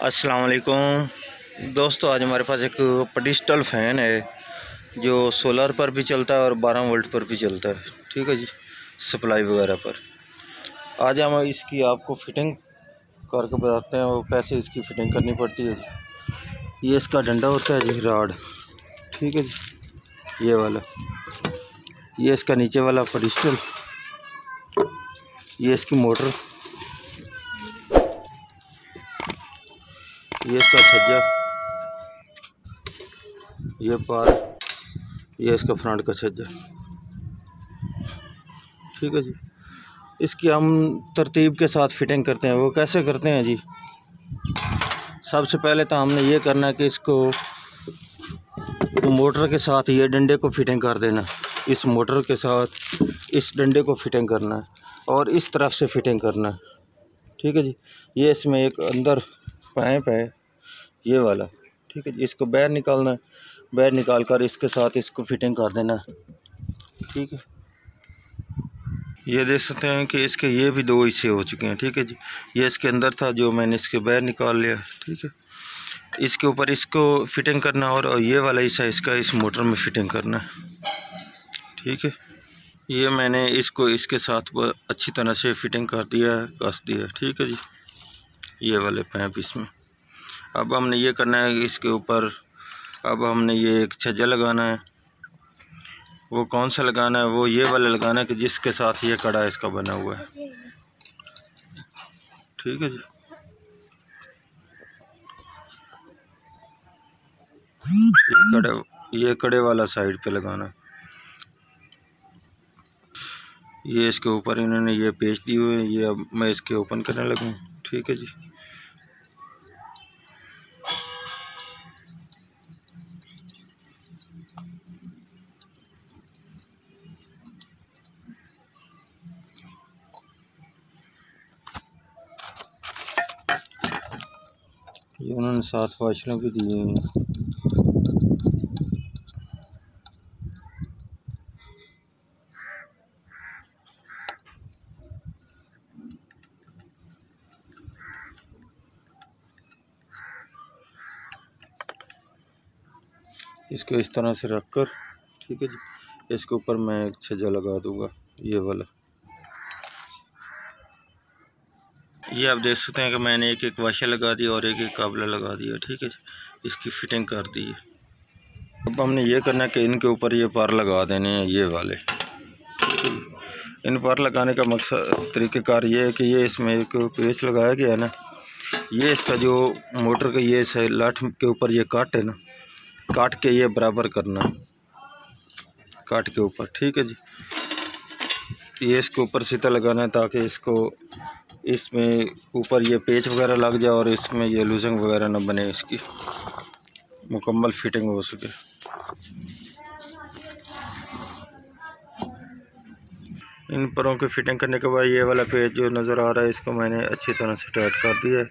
अस्सलाम वालेकुम दोस्तों, आज हमारे पास एक पेडिस्टल फ़ैन है जो सोलर पर भी चलता है और 12 वोल्ट पर भी चलता है। ठीक है जी, सप्लाई वगैरह पर। आज हम इसकी आपको फिटिंग करके बताते हैं वो कैसे इसकी फिटिंग करनी पड़ती है जी। ये इसका डंडा होता है जी, राड। ठीक है जी, ये वाला, ये इसका नीचे वाला पेडिस्टल, ये इसकी मोटर, ये इसका छज्जा, ये पार, ये इसका फ्रंट का छज्जा। ठीक है जी, इसकी हम तरतीब के साथ फिटिंग करते हैं। वो कैसे करते हैं जी, सबसे पहले तो हमने ये करना है कि इसको मोटर के साथ ये डंडे को फिटिंग कर देना। इस मोटर के साथ इस डंडे को फिटिंग करना है और इस तरफ से फिटिंग करना है। ठीक है जी, ये इसमें एक अंदर पाइप है ये वाला। ठीक है जी, इसको बाहर निकालना है, बाहर निकाल कर इसके साथ इसको फिटिंग कर देना है। ठीक है, ये देख सकते हैं कि इसके ये भी दो हिस्से हो चुके हैं। ठीक है जी, ये इसके अंदर था जो मैंने इसके बाहर निकाल लिया। ठीक है, इसके ऊपर इसको फिटिंग करना और ये वाला हिस्सा इसका इस मोटर में फिटिंग करना है। ठीक है, ये मैंने इसको इसके साथ अच्छी तरह से फिटिंग कर दिया है, कस दिया है। ठीक है जी, ये वाले पाइप इसमें। अब हमने ये करना है इसके ऊपर, अब हमने ये एक छज्जा लगाना है। वो कौन सा लगाना है, वो ये वाला लगाना है कि जिसके साथ ये कड़ा इसका बना हुआ है। ठीक है जी, ये कड़े वाला साइड पे लगाना है। ये इसके ऊपर इन्होंने ये पेच दिए हुए हैं, ये अब मैं इसके ओपन करने लगूँ। ठीक है जी, ये उन्होंने 7 फाशलों भी दिए हैं। इसको इस तरह से रख कर, ठीक है जी, इसके ऊपर मैं एक छज्जा लगा दूंगा ये वाला। ये आप देख सकते हैं कि मैंने एक एक वाशर लगा दिया और एक एक काबला लगा दिया। ठीक है जी, इसकी फिटिंग कर दी है। अब हमने ये करना है कि इनके ऊपर ये पार लगा देने हैं ये वाले। इन पार लगाने का मकसद तरीक़ेकार ये है कि ये इसमें एक पेच लगाया गया है ना, ये इसका जो मोटर का ये लाठ के ऊपर ये काट है ना, काट के ये बराबर करना, काट के ऊपर। ठीक है जी, ये इसके ऊपर सीधा लगाना है ताकि इसको इसमें ऊपर ये पेच वगैरह लग जाए और इसमें ये लूजिंग वगैरह ना बने, इसकी मुकम्मल फिटिंग हो सके। इन परों की फिटिंग करने के बाद ये वाला पेज जो नज़र आ रहा है इसको मैंने अच्छी तरह से टाइट कर दिया है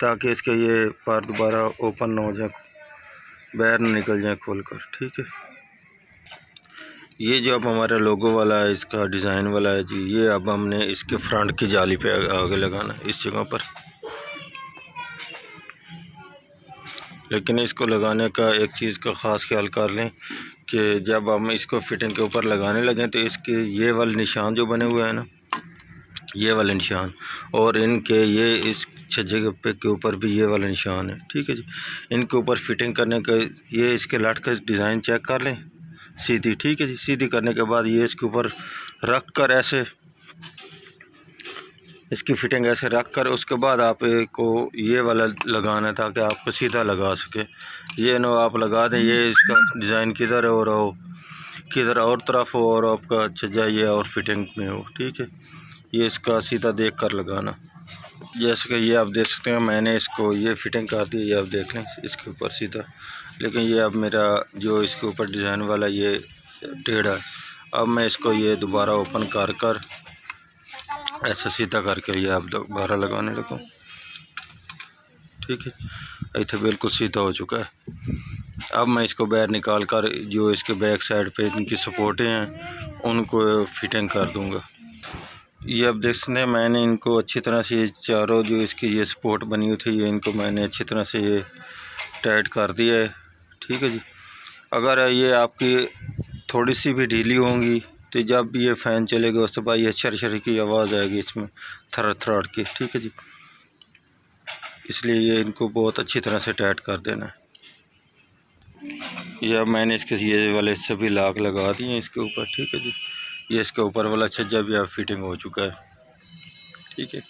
ताकि इसके ये पार दोबारा ओपन ना हो जाए, बाहर ना निकल जाए खोल कर। ठीक है, ये जो अब हमारा लोगो वाला है, इसका डिज़ाइन वाला है जी, ये अब हमने इसके फ्रंट की जाली पे आगे लगाना है इस जगह पर। लेकिन इसको लगाने का एक चीज़ का ख़ास ख्याल कर लें कि जब हम इसको फिटिंग के ऊपर लगाने लगें तो इसके ये वाले निशान जो बने हुए हैं ना, ये वाले निशान, और इनके ये इस छज्जे के ऊपर भी ये वाला निशान है। ठीक है जी, इनके ऊपर फिटिंग करने का ये इसके लट का डिज़ाइन चेक कर लें सीधी। ठीक है जी, सीधी करने के बाद ये इसके ऊपर रख कर ऐसे इसकी फिटिंग ऐसे रख कर उसके बाद आपको ये वाला लगाना है ताकि आपको सीधा लगा सके। ये ना आप लगा दें ये इसका डिज़ाइन किधर है और किधर और तरफ हो और आपका छज्जा ये और फिटिंग में हो। ठीक है, ये इसका सीधा देख कर लगाना। जैसे कि ये आप देख सकते हैं मैंने इसको ये फिटिंग कर दी, ये आप देख लें इसके ऊपर सीधा। लेकिन ये अब मेरा जो इसके ऊपर डिज़ाइन वाला ये टेढ़ा है, अब मैं इसको ये दोबारा ओपन कर कर ऐसा सीधा करके ये आप दोबारा लगाने लगूँ। ठीक है, इतना बिल्कुल सीधा हो चुका है। अब मैं इसको बाहर निकाल कर जो इसके बैक साइड पे इनकी सपोर्टें हैं उनको फिटिंग कर दूंगा। ये अब देख सकते हैं, मैंने इनको अच्छी तरह से ये चारों जो इसकी ये सपोर्ट बनी हुई थी, ये इनको मैंने अच्छी तरह से ये टाइट कर दिया है। ठीक है जी। अगर ये आपकी थोड़ी सी भी ढीली होंगी तो जब ये फ़ैन चलेगा उसके बाद ये शर की आवाज़ आएगी इसमें, थरथराट की। ठीक है जी। इसलिए ये इनको बहुत अच्छी तरह से टाइट कर देना है। ये अब मैंने इसके ये वाले सभी लाक लगा दिए हैं इसके ऊपर। ठीक है जी। ये इसके ऊपर वाला छज्जा भी अब फिटिंग हो चुका है। ठीक है।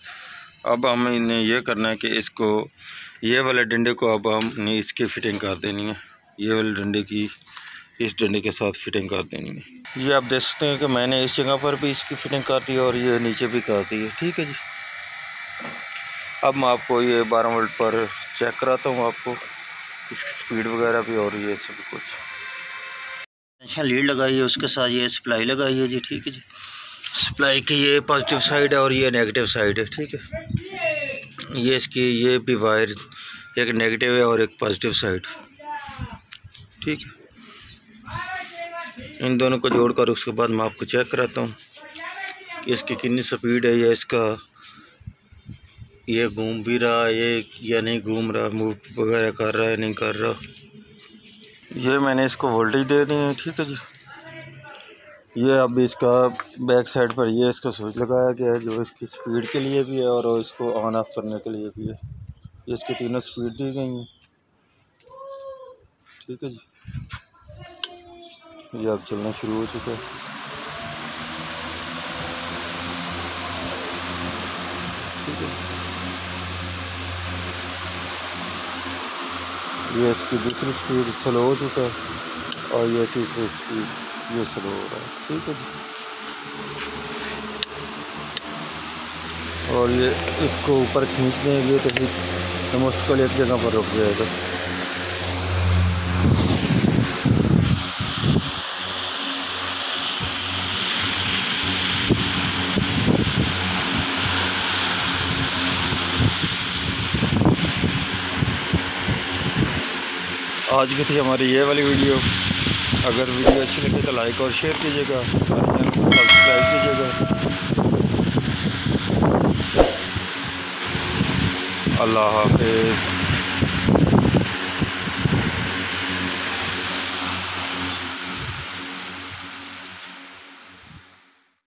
अब हमें इन्हें ये करना है कि इसको ये वाले डंडे को अब हमने इसकी फ़िटिंग कर देनी है। ये वाले डंडे की इस डंडे के साथ फिटिंग कर देनी है। ये आप देख सकते हैं कि मैंने इस जगह पर भी इसकी फ़िटिंग कर दी और ये नीचे भी कर दी है। ठीक है जी। अब मैं आपको ये 12 वोल्ट पर चेक कराता हूँ, आपको इसकी स्पीड वगैरह भी और ये सब कुछ। अच्छा, लीड लगाई है, उसके साथ ये सप्लाई लगाई है जी। ठीक है जी। सप्लाई की ये पॉजिटिव साइड है और ये नेगेटिव साइड है। ठीक है। ये इसकी ये भी वायर एक नेगेटिव है और एक पॉजिटिव साइड। ठीक है। इन दोनों को जोड़कर उसके बाद मैं आपको चेक कराता हूँ कि इसकी कितनी स्पीड है, या इसका ये घूम भी रहा है ये या नहीं घूम रहा, मूव वगैरह कर रहा है नहीं कर रहा। ये मैंने इसको वोल्टेज दे दी है। ठीक है जी। ये अब इसका बैक साइड पर ये इसका स्विच लगाया गया है जो इसकी स्पीड के लिए भी है और इसको ऑन ऑफ करने के लिए भी है। ये इसकी तीनों स्पीड दी गई हैं। ठीक है जी। ये अब चलना शुरू हो चुका है। ठीक है। ये इसकी दूसरी स्पीड स्लो हो चुका है और ये तीसरी स्पीड ये स्लो हो रहा है। ठीक है जी। और ये इसको ऊपर खींच देंगे तो फिर मुश्किल एक जगह पर रुक जाएगा। आज की थी हमारी ये वाली वीडियो। अगर वीडियो अच्छी लगे तो लाइक और शेयर कीजिएगा, चैनल को सब्सक्राइब कीजिएगा। अल्लाह हाफ़िज़।